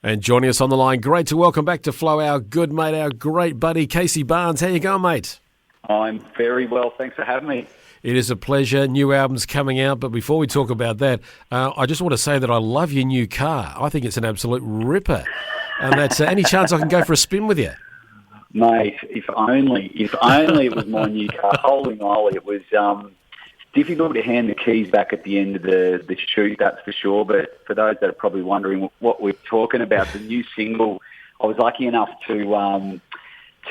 And joining us on the line, great to welcome back to Flow, our good mate, our great buddy, Casey Barnes. How you going, mate? I'm very well. Thanks for having me. It is a pleasure. New album's coming out, but before we talk about that, I just want to say that I love your new car. I think it's an absolute ripper. And that's any chance I can go for a spin with you? Mate, if only it was my new car. Holy moly, it was difficult to hand the keys back at the end of the shoot, that's for sure. But for those that are probably wondering what we're talking about, the new single, I was lucky enough to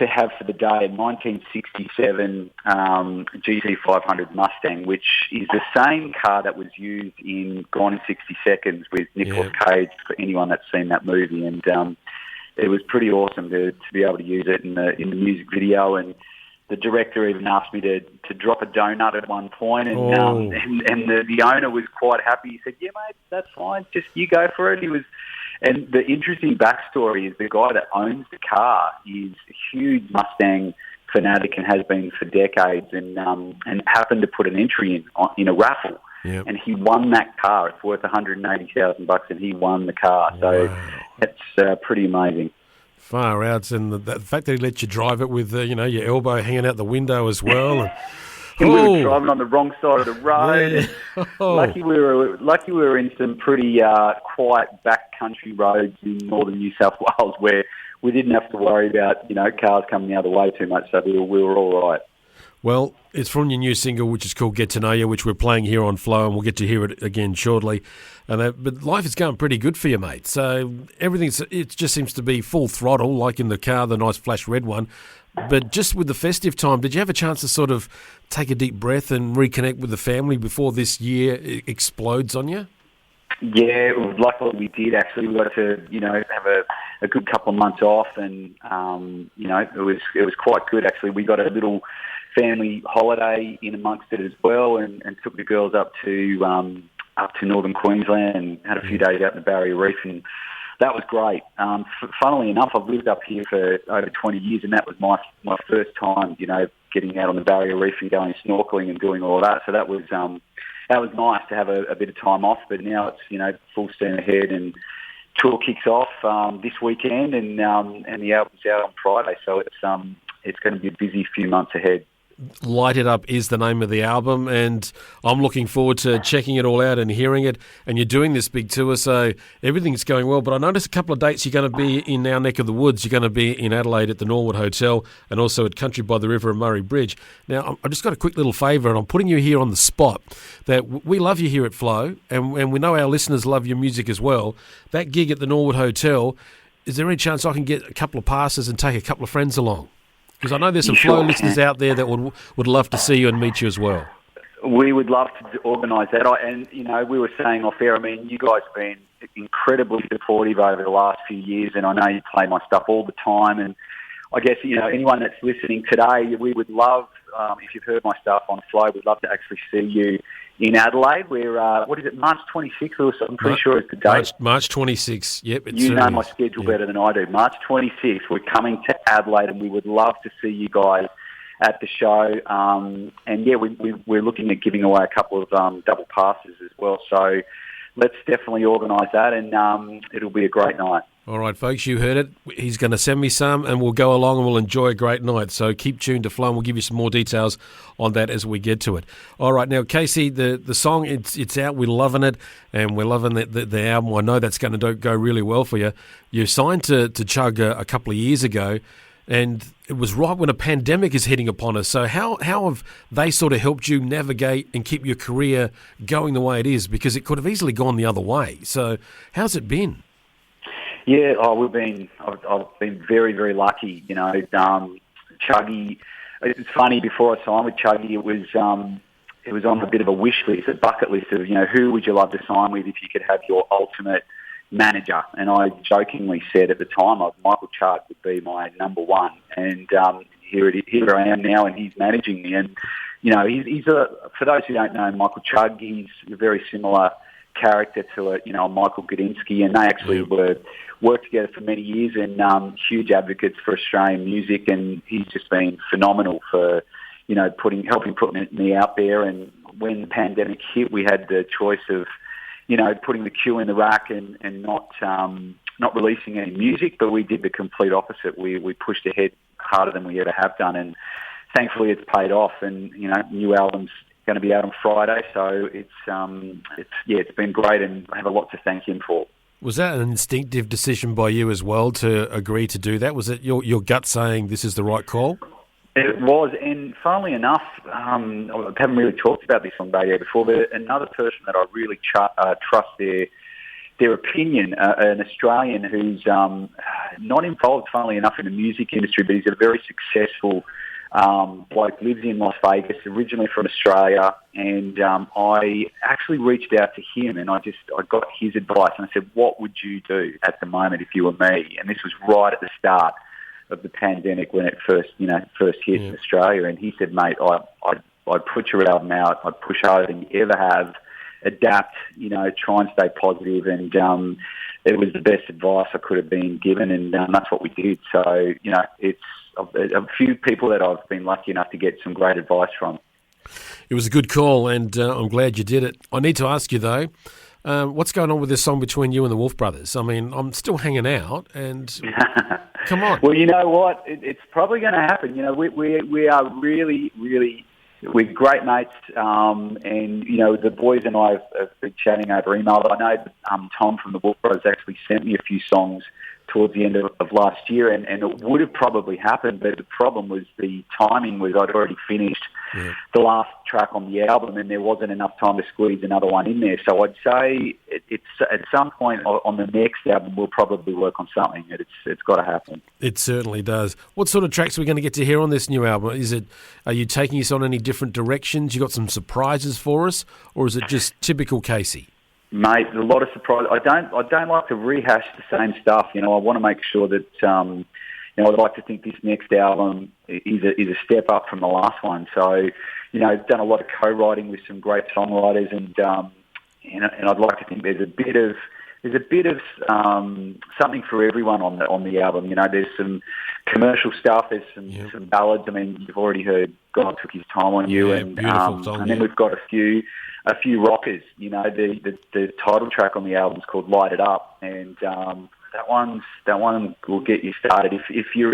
have for the day a 1967 GT500 Mustang, which is the same car that was used in Gone in 60 Seconds with Nicolas Cage, for anyone that's seen that movie. And it was pretty awesome to be able to use it in the music video. And the director even asked me to drop a donut at one point, and the owner was quite happy. He said, "Yeah, mate, that's fine. Just you go for it." And the interesting backstory is the guy that owns the car is a huge Mustang fanatic and has been for decades, and happened to put an entry in a raffle, and he won that car. It's worth $180,000, and he won the car. So that's pretty amazing. Far out, and the fact that he let you drive it with your elbow hanging out the window as well. We were driving on the wrong side of the road. Yeah. Lucky we were in some pretty quiet backcountry roads in northern New South Wales where we didn't have to worry about cars coming the other way too much. So we were all right. Well, it's from your new single, which is called Get to Know You, which we're playing here on Flow, and we'll get to hear it again shortly. But life is going pretty good for you, mate. So it just seems to be full throttle, like in the car, the nice flash red one. But just with the festive time, did you have a chance to sort of take a deep breath and reconnect with the family before this year explodes on you? Yeah, luckily we did actually. We got to have a good couple of months off, and it was quite good actually. We got a little family holiday in amongst it as well, and took the girls up to northern Queensland and had a few days out in the Barrier Reef, and that was great. Funnily enough, I've lived up here for over 20 years, and that was my first time, getting out on the Barrier Reef and going snorkeling and doing all that. So that was nice to have a bit of time off. But now it's full steam ahead, and tour kicks off this weekend, and the album's out on Friday. So it's going to be a busy few months ahead. Light It Up is the name of the album, and I'm looking forward to checking it all out and hearing it. And you're doing this big tour, so everything's going well. But I noticed a couple of dates you're going to be in our neck of the woods. You're going to be in Adelaide at the Norwood Hotel, and also at Country by the River and Murray Bridge. Now, I've just got a quick little favour, and I'm putting you here on the spot, that we love you here at Flow, and we know our listeners love your music as well. That gig at the Norwood Hotel, is there any chance I can get a couple of passes and take a couple of friends along? Because I know there's some Flow listeners out there that would love to see you and meet you as well. We would love to organise that. We were saying off air, I mean, you guys have been incredibly supportive over the last few years, and I know you play my stuff all the time. And I guess, anyone that's listening today, we would love, if you've heard my stuff on Flow, we'd love to actually see you in Adelaide. We're, March 26th or something? I'm pretty sure it's the date. March 26th, yep. You know my schedule better than I do. March 26th, we're coming to Adelaide, and we would love to see you guys at the show. We're looking at giving away a couple of double passes as well. So let's definitely organise that, and it'll be a great night. All right, folks, you heard it. He's going to send me some, and we'll go along and we'll enjoy a great night. So keep tuned to Flow, and we'll give you some more details on that as we get to it. All right, now, Casey, the song, it's out. We're loving it, and we're loving the album. I know that's going to go really well for you. You signed to Chug a couple of years ago, and it was right when a pandemic is hitting upon us. So how have they sort of helped you navigate and keep your career going the way it is? Because it could have easily gone the other way. So how's it been? Yeah, I've been very, very lucky. Chuggy. It's funny. Before I signed with Chuggy, it was on a bit of a wish list, a bucket list of who would you love to sign with if you could have your ultimate manager. And I jokingly said at the time, Michael Chugg would be my number one. And here I am now, and he's managing me. And he's for those who don't know Michael Chugg, he's a very similar character to Michael Gudinski, and they actually worked together for many years, and huge advocates for Australian music, and he's just been phenomenal for helping put me out there. And when the pandemic hit, we had the choice of putting the queue in the rack and not not releasing any music, but we did the complete opposite. We pushed ahead harder than we ever have done, and thankfully it's paid off. And new album's going to be out on Friday, so it's been great, and I have a lot to thank him for. Was that an instinctive decision by you as well to agree to do that? Was it your gut saying this is the right call? It was, and funnily enough, I haven't really talked about this on radio before, but another person that I really trust their opinion, an Australian who's not involved, funnily enough, in the music industry, but he's a very successful bloke, lives in Las Vegas, originally from Australia, and I actually reached out to him, and I got his advice, and I said, what would you do at the moment if you were me? And this was right at the start of the pandemic when it first hit in Australia, and he said, mate, I'd put your album out, I'd push harder than you ever have, adapt, try and stay positive, and it was the best advice I could have been given, and that's what we did. So, it's a few people that I've been lucky enough to get some great advice from. It was a good call, and I'm glad you did it. I need to ask you, though, what's going on with this song between you and the Wolf Brothers? I mean, I'm still hanging out, and come on. Well, you know what? It's probably going to happen. We are really, really, we're great mates, and the boys and I have been chatting over email. I know Tom from the Wolf Brothers actually sent me a few songs towards the end of last year, and it would have probably happened, but the problem was the timing was I'd already finished the last track on the album, and there wasn't enough time to squeeze another one in there. So I'd say it's at some point on the next album we'll probably work on something. It's got to happen. It certainly does. What sort of tracks are we going to get to hear on this new album? Are you taking us on any different directions? You got some surprises for us, or is it just typical Casey? Mate, a lot of surprise. I don't like to rehash the same stuff. I want to make sure that I'd like to think this next album is a step up from the last one. So, I've done a lot of co-writing with some great songwriters, and I'd like to think there's a bit of something for everyone on the album. There's some commercial stuff, there's some ballads. I mean, you've already heard "God Took His Time on You," and then we've got a few rockers. The title track on the album is called "Light It Up," and that one will get you started. If you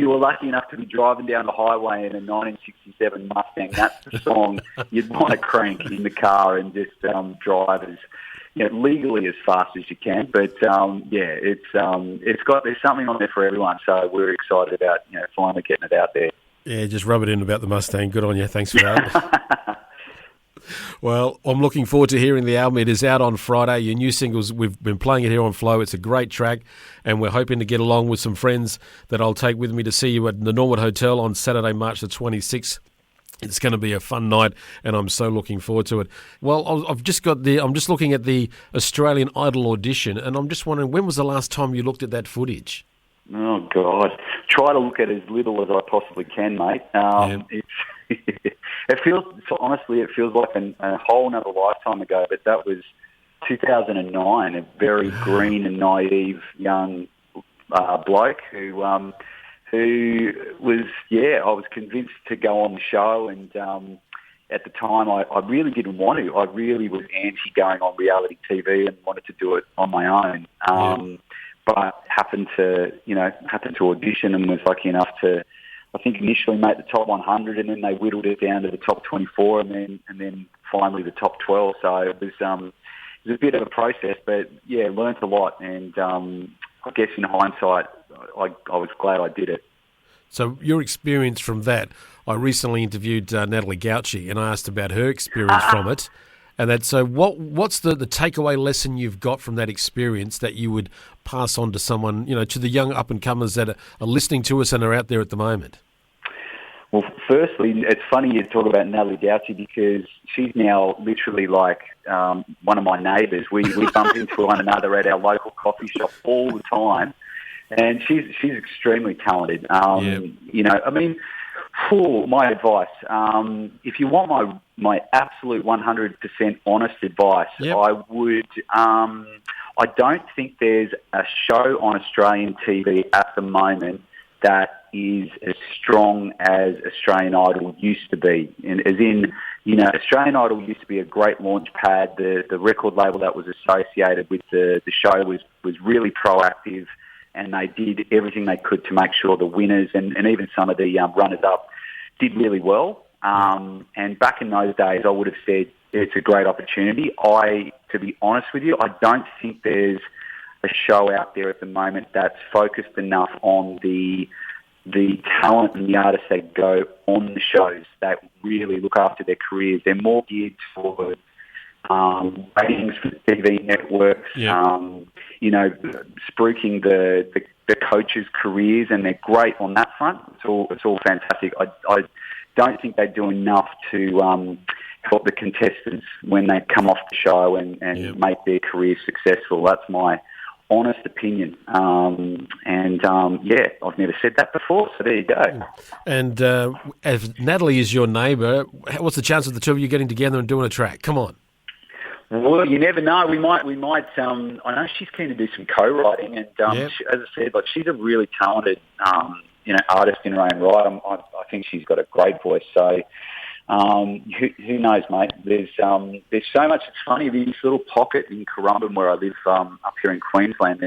were lucky enough to be driving down the highway in a 1967 Mustang, that's the song you'd want to crank in the car and just drive as legally as fast as you can. But there's something on there for everyone. So we're excited about finally getting it out there. Yeah, just rub it in about the Mustang. Good on you. Thanks for that. Well, I'm looking forward to hearing the album. It is out on Friday. Your new singles, we've been playing it here on Flow. It's a great track, and we're hoping to get along with some friends that I'll take with me to see you at the Norwood Hotel on Saturday, March the 26th. It's going to be a fun night, and I'm so looking forward to it. Well, I'm just looking at the Australian Idol audition, and I'm just wondering, when was the last time you looked at that footage? Oh, God. Try to look at as little as I possibly can, mate. It feels like a whole nother lifetime ago, but that was 2009, a very green and naive young bloke who was, I was convinced to go on the show, and at the time I really didn't want to. I really was anti going on reality TV and wanted to do it on my own. But happened to audition and was lucky enough to, I think, initially make the top 100, and then they whittled it down to the top 24, and then finally the top 12. So it was a bit of a process, but learnt a lot, and I guess in hindsight, I was glad I did it. So your experience from that, I recently interviewed Natalie Gauci, and I asked about her experience from it. And so what's the takeaway lesson you've got from that experience that you would pass on to someone, to the young up-and-comers that are listening to us and are out there at the moment? Well, firstly, it's funny you talk about Natalie Gauci because she's now literally like one of my neighbours. We bump into one another at our local coffee shop all the time, and she's extremely talented. My advice, if you want my absolute 100% honest advice, I would. I don't think there's a show on Australian TV at the moment that is as strong as Australian Idol used to be. And as in, Australian Idol used to be a great launch pad. The record label that was associated with the show was really proactive, and they did everything they could to make sure the winners and even some of the runners-up did really well. And back in those days, I would have said it's a great opportunity. To be honest with you, I don't think there's a show out there at the moment that's focused enough on the talent and the artists that go on the shows that really look after their careers. They're more geared toward ratings for TV networks, spruiking the coaches' careers, and they're great on that front. It's all fantastic. I don't think they do enough to help the contestants when they come off the show and make their careers successful. That's my honest opinion. I've never said that before, so there you go. And if Natalie is your neighbour, what's the chance of the two of you getting together and doing a track? Come on. Well, you never know. We might. I know she's keen to do some co-writing, and as I said, she's a really talented, artist in her own right. I think she's got a great voice. So, who knows, mate? There's so much. It's funny, this little pocket in Currumbin where I live, up here in Queensland.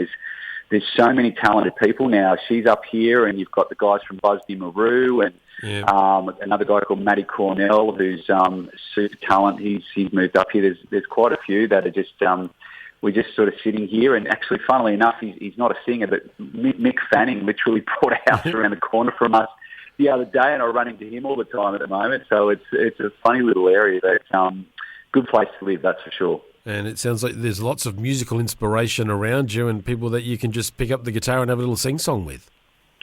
There's so many talented people now. She's up here, and you've got the guys from Busby Maru, and another guy called Matty Cornell, who's super talent. He's moved up here. There's quite a few that are just we're just sort of sitting here. And actually, funnily enough, he's not a singer, but Mick Fanning literally bought a house around the corner from us the other day, and I run into him all the time at the moment. So it's a funny little area, but good place to live, that's for sure. And it sounds like there's lots of musical inspiration around you and people that you can just pick up the guitar and have a little sing-song with.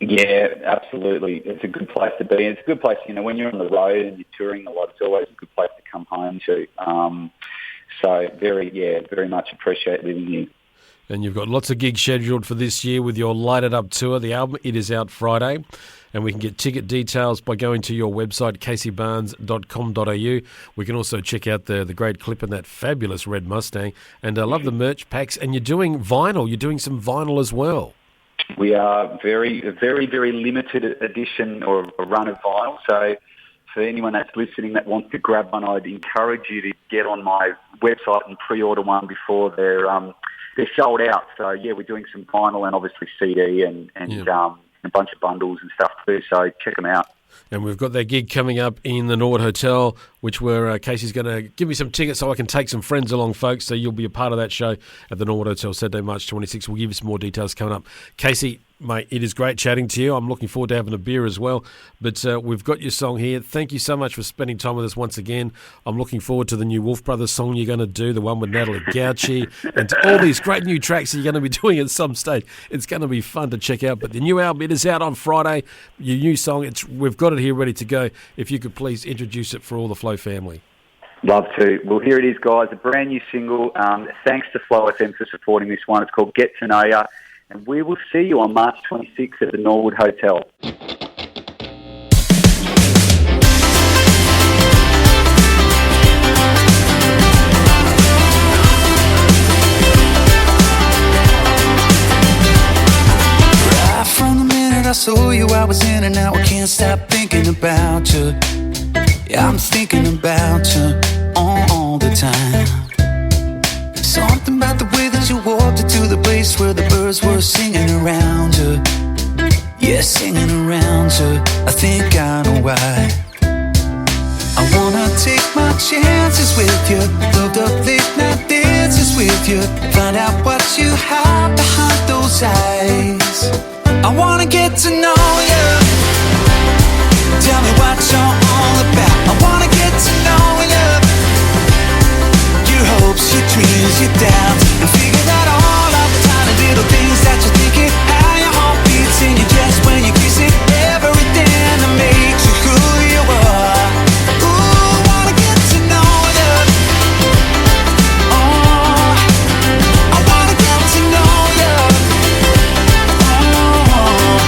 Yeah, absolutely. It's a good place to be. It's a good place, when you're on the road and you're touring a lot, it's always a good place to come home to. So very much appreciate living here. And you've got lots of gigs scheduled for this year with your Light It Up tour. The album, it is out Friday. And we can get ticket details by going to your website, caseybarnes.com.au. We can also check out the great clip in that fabulous red Mustang. And I love the merch packs. And you're doing vinyl. You're doing some vinyl as well. We are very, very limited edition or a run of vinyl. So for anyone that's listening that wants to grab one, I'd encourage you to get on my website and pre-order one before they're sold out. So, we're doing some vinyl and obviously CD and a bunch of bundles and stuff too, so check them out. And we've got that gig coming up in the Nord Hotel, which where Casey's going to give me some tickets so I can take some friends along, folks, so you'll be a part of that show at the Nord Hotel Saturday, March 26th. We'll give you some more details coming up. Casey, mate, it is great chatting to you. I'm looking forward to having a beer as well. But we've got your song here. Thank you so much for spending time with us once again. I'm looking forward to the new Wolf Brothers song you're going to do, the one with Natalie Gauci, and to all these great new tracks that you're going to be doing at some stage. It's going to be fun to check out. But the new album, it is out on Friday. Your new song, we've got it here ready to go. If you could please introduce it for all the Flow family. Love to. Well, here it is, guys. A brand new single. Thanks to Flow FM for supporting this one. It's called Get to Know Ya. And we will see you on March 26th at the Norwood Hotel. Right from the minute I saw you, I was in and out. I can't stop thinking about you. Yeah, I'm thinking about you all the time. Something about the way that you walked into the place where the birds were singing around you. Yeah, singing around you. I think I know why. I wanna take my chances with you. Loved up late night dances with you. Find out what you have behind those eyes. I wanna get to know you. Tell me what you're all about. I wanna get to know you. Your hopes, your dreams, your doubts, and figure out all of the tiny little things that you're thinking. How your heart beats in your chest when you kiss it. Everything that makes you who you are. Ooh, I wanna get to know you. Oh, I wanna get to know you. Oh,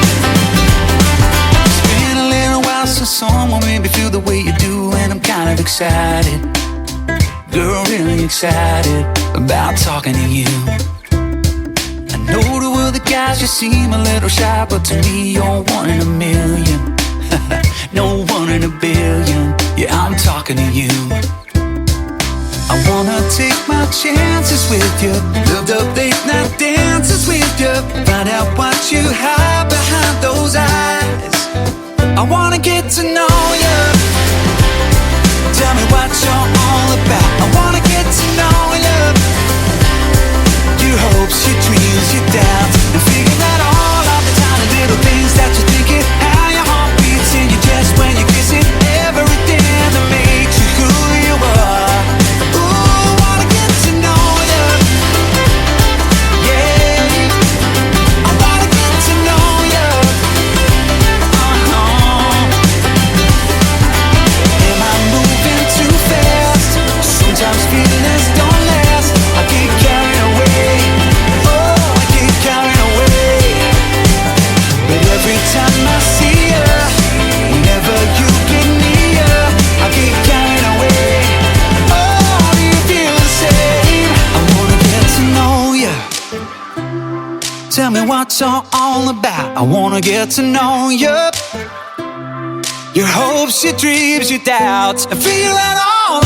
it's been a little while since someone made me feel the way you do, and I'm kind of excited. Girl, really excited about talking to you. I know to other guys you seem a little shy, but to me you're one in a million. No one in a billion. Yeah, I'm talking to you. I wanna take my chances with you, build up late night dances with you, find out what you have behind those eyes. I wanna get to know you. Tell me what you're all about. I wanna get to know you. Your hopes, your dreams, your doubts, and figure out all of the tiny little things that you're thinking. How your heart beats in your chest when you're kissing. Everything that makes you who you are. Ooh, I wanna get to know you. Yeah, I wanna get to know you. Am I moving too fast? Sometimes feelings don't last. I get carried away. Oh, I get carried away. But every time I see you, whenever you get near, I get carried away. Oh, do you feel the same? I wanna get to know you. Tell me what's all about. I wanna get to know you. Your hopes, your dreams, your doubts, and figure out all